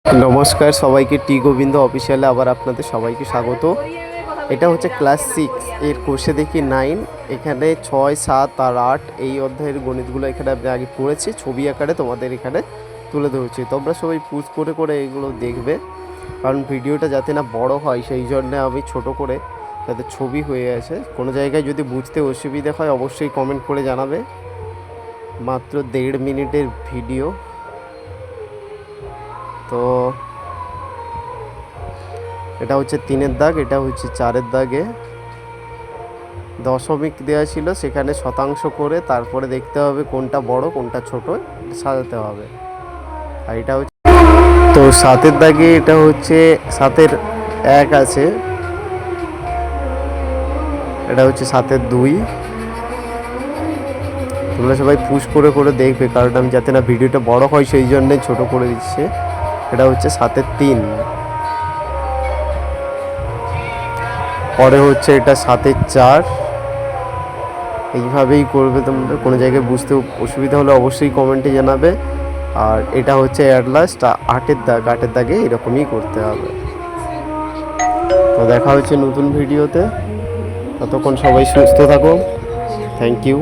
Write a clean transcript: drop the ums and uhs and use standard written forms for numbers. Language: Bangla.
নমস্কার সবাইকে, টি গোবিন্দ অফিসিয়ালে আবার আপনাদের সবাইকে স্বাগত। এটা হচ্ছে ক্লাস 6 এর কোর্সে দেখি 9। এখানে 6, 7 আর 8 এই অধ্যায়ের গণিতগুলো এখানে আমি আগে পড়েছি, ছবি আকারে তোমাদের এখানে তুলে ধরছি। তোমরা সবাই পুজ করে করে এগুলো দেখবে, কারণ ভিডিওটা যাতে না বড় হয় সেই জন্য আমি ছোট করে যাতে ছবি হয়ে আছে। কোনো জায়গায় যদি বুঝতে অসুবিধা হয় অবশ্যই কমেন্ট করে জানাবে। মাত্র 1.5 মিনিটের ভিডিও। তো এটা হচ্ছে 3-এর দাগ, এটা হচ্ছে 4-এর দাগে দশমিক দেওয়া ছিল, সেখানে শতাংশ করে তারপরে দেখতে হবে কোনটা বড় কোনটা ছোট, সাজাতে হবে। আর এটা হচ্ছে তো 7-এর দাগে, এটা হচ্ছে 7-এর 1 আছে, এটা হচ্ছে 7-এর 2। তোমরা সবাই পুশ করে করে দেখবে, কারণ আমি যাতে না ভিডিওটা বড় হয় সেই জন্যই ছোট করে দিচ্ছে। এটা হচ্ছে 7-এর 3। পরে হচ্ছে এটা 7-এর 4। এইভাবেই করবে তোমরা। কোনো জায়গায় বুঝতে অসুবিধা হলে অবশ্যই কমেন্টে জানাবে। আর এটা হচ্ছে অ্যাট লাস্ট 8-এর দাগ, 8-এর দাগে এরকমই করতে হবে। তো দেখা হচ্ছে নতুন ভিডিওতে, ততক্ষণ সবাই সুস্থ থাকো। Thank you.